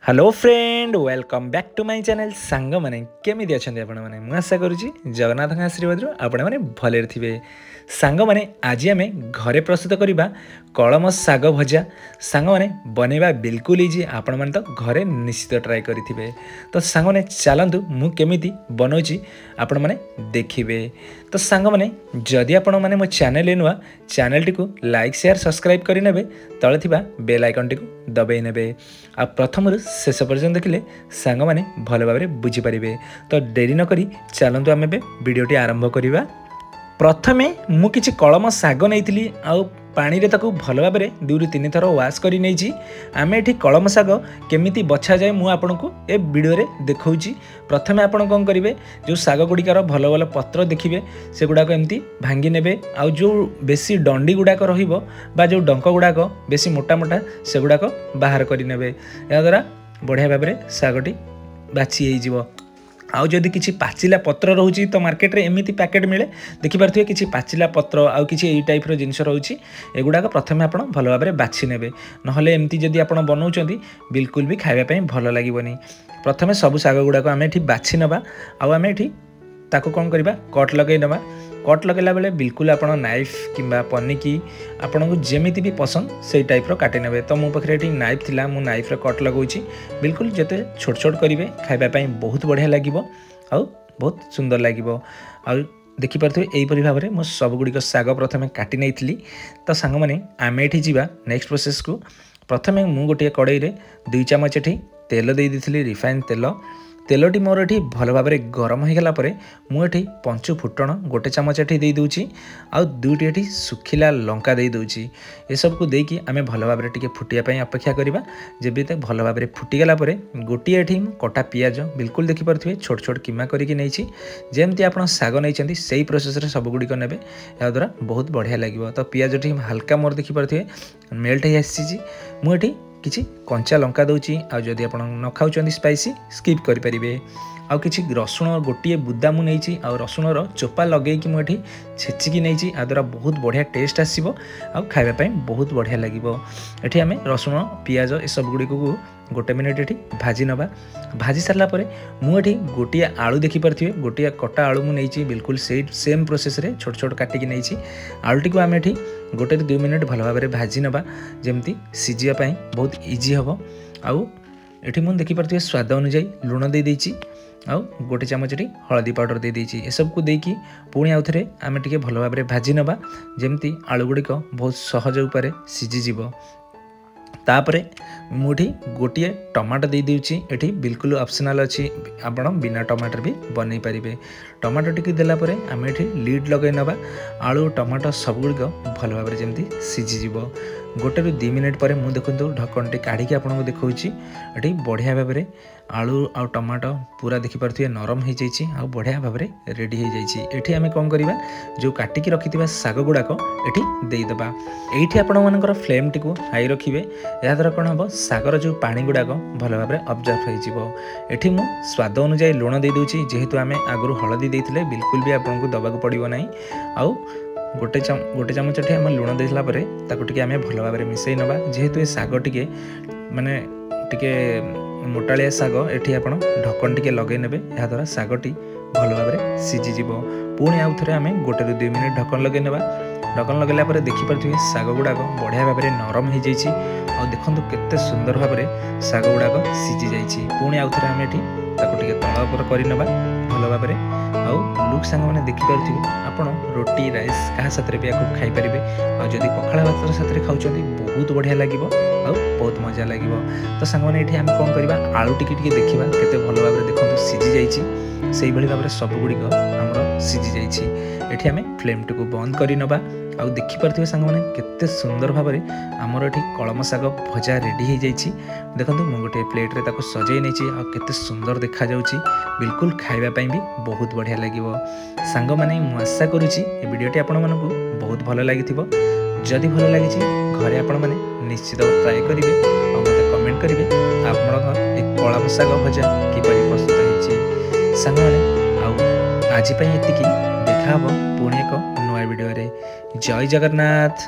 Hello friend welcome back to my channel song मैंने केमी अच्छा आपण मैंने मुझे आशा करुच्ची जगन्नाथ आशीर्वाद आपण मैंने भले थे सांग मैंने आज आम घरे प्रस्तुत करवा कलम साग भजा सांग मैंने बनवा बिल्कुल इजी आपण मैंने तो घरे निश्चित ट्राए करेंगे। तो सांग मैंने चलतु मुझे बनाऊँगी आपण मैंने देखिए। तो सांग मैंने जदि आपण मैंने मो चैनल नुआ channel T like share subscribe करेंगे तले थी बेल आइकन टी दबाई ने आ प्रथम शेष पर्यटन देखिले सांग मैंने भल भाव में बुझीपारे। तो डेरी नक चलतु आम भिडटी आरंभ करवा। प्रथमे मु किछि कलम साग नहीं पानी रे ताकू भल भाव में 2 ରୁ 3 थर वाश कर नहीं आम ये कलम साग केमिति बछा जाए मुझे आपन को ए वीडियो रे देखौछि। प्रथमे आपन कौन करेंगे जो साग गुड़िकार भल भल पत्र देखिए से गुड़ाक एमती भांगी नेबे आ जो बेसी डंडी गुड़ाक रहिबो बा जो डंक गुड़ाक बेसी मोटा मोटा से गुड़ाक बाहर कर नेबे। या द्वारा बढ़िया भाव में सागटी बाछी हो। आउ जदि किसी पाचिला पत्र रोचे तो मार्केट रे एमती पैकेट मिले देखिपे किसी पाचिला पत्र आउ किसी यही टाइप जिनस रोचे एगुड़ाक प्रथम आप भल भाव में बाछि ने ना एमती जदि आप बनाऊँ बिल्कुल भी खावाई भल लगे। प्रथम सब साग गुड़ाक आम ये बाछि नवा आम ये ताको कौन करवा कट लगे नवा। कट लगेला बेले बिल्कुल आप नाइफ किंबा पनिकी आपन को जेमिति भी पसंद से टाइप रो काटे नेबे। तो मो पाखरे एठी नाइफ थिला मु नाइफ रे कट लगौछि बिल्कुल जते छोट छोट करिवे खाइबा पई बहुत बढ़िया लागिवो आ बहुत सुंदर लागिवो। आ देखि परथि एई परि भाबरे मो सब गुडी को साग प्रथमे काटी नैथिली। तो सांग माने आमे एठी जीवा नेक्स्ट प्रोसेस को। प्रथमे मु गोटे कड़ाई रे 2 चम्मच एठी तेल दे दिथिली रिफाइन तेलटी मोर ये भल भाव में गरम हो गला मुझे पंचु फुटण 1 चम्मच ये दे दूची आउ 2टी ये सुखिला लंका दे दूची। ये सब को देकी आम भल भाव में फुटिया अपेक्षा करवा। जब तक भल भाव में फुटीगला गोटे ये कटा पियाज बिल्कुल देखिपे छोट छोट किमा करके नहीं जमती आप साग नहीं से प्रोसेस सब गुड़िक ने या द्वारा बहुत बढ़िया लगे। तो पियाज टी हल्का मोर देखिपे मेल्ट हो आसी मुझे किसी कंचा लंका दूची आदि आप न खाऊँ स्पाइसी स्किप करें। आउ किसी रसुण गोटे बुदा मु नहीं रसुणर चोपा लगे कि मुझे छेचिकी नहीं द्वारा बहुत बढ़िया टेस्ट आसो आउ खावाई बहुत बढ़िया लगे। ये आम रसुण पियाज ये सब गुड़ी को 1 मिनिट ये भाजी नवा। भाजी सारापर मुझे गोटे आलू देखिपे गोटे कटा आलू मुझे बिल्कुल सेम प्रोसेस रे छोट छोट काटिकी नहीं आलूटी को आम ये 1 ରୁ 2 मिनिट भल भाव में भाजी नवा जमती सीझापी बहुत इजी हम। आउ ये मुझे देखिपे स्वाद अनुजाई लुण दे देछि आउ 1 चम्मच हलदी पाउडर दे देछि। ए सब को देकी पुणी आउ थे आम टे भल भाव में भाजी नवा जमती आलू गुड़िक बहुत सहज उपाय सीझीज। तापरे मुठी गोटे टमाटो दे दूची एठी बिल्कुल ऑप्शनल अच्छी आपण बिना टमाटर भी बनै पारिबे। टमाटो टिकी देला परे आम एठी लीड लगे नवा आलू टमाटो सब गुड़िक भल भाव में जमती सीझीज। 1 ରୁ 2 मिनिट पर मुझे देखो ढक्कनटी काढ़ी आपको देखी ये बढ़िया भाव में आलू आ टमाटो पूरा देखिपे नरम हो जाइए आ बढ़िया भाव में रेडी हो जाइए। आम कौन करवा जो काटिकी रखि साग गुड़ाक ये देदेबा। ये आपण मान फ्लेम टी हाई रखिए या द्वारा कौन हम सागर जो पानी गुड़ाक भल भाव में ऑब्जर्व होठी मु स्वाद अनुजाई लुण दे दूची जेहेतु आम आगु हलदी देते बिल्कुल भी आपको दबाक पड़ो ना। आउ 1 चम्मच आम लुण देला आम भल भाव में मिसई नवा जेहेतु ये साग टिके माने टिके मोटालिया साग ये आप ढक्कन टिके लगे ने या द्वारा सागटी भल भाव में सीझीज। पुणी आउ थे आम 1 ରୁ 2 मिनिट ढक्कन लगे ना। ढक्कन लगेगा देखिपे साग गुड़ाक बढ़िया भाव में नरम हो जाइए और देखो केते सुंदर भाव में साग गुड़ाक सीझी जाइए। पुणी आउ थे आम ये तल उपर करवा भल भाव में आउ लुक सांग मैंने देखिपे आपड़ रोटी राइस क्या साथ भी आपको खाईपारे आदि पखाड़ा भात साथ खाऊँ बहुत बढ़िया लगे बहुत मजा लगे। तो सांग मैंने ये आम कौन करवा आलू टिके देखा केते भल भाव में देखो सीझी जाइए से भाव में सब गुड़िक आमर सीझी जाइए। आम फ्लेम टी को बंद कर नवा आउ देखिपे सांग मैंने केते सुंदर भाव में आमर ये कलम साग भजा रेडी हो जाइए। देखो मुझे गोटे प्लेट रे सजाई नहीं आते सुंदर देखा जाउची बिल्कुल खाइबापी भी बहुत बढ़िया लगे। सांग मैंने आशा करुच्ची वीडियोटी आपण मानक बहुत भल लगी। जदि भल लगी घरे आपण मैंने निश्चित ट्राए करेंगे और मत कमेंट करेंगे आप कलम साग भजा किपरि प्रस्तुत होती। सांग मैंने आज ये देखा पुणी एक नुआ वीडियो रे। जय जगन्नाथ।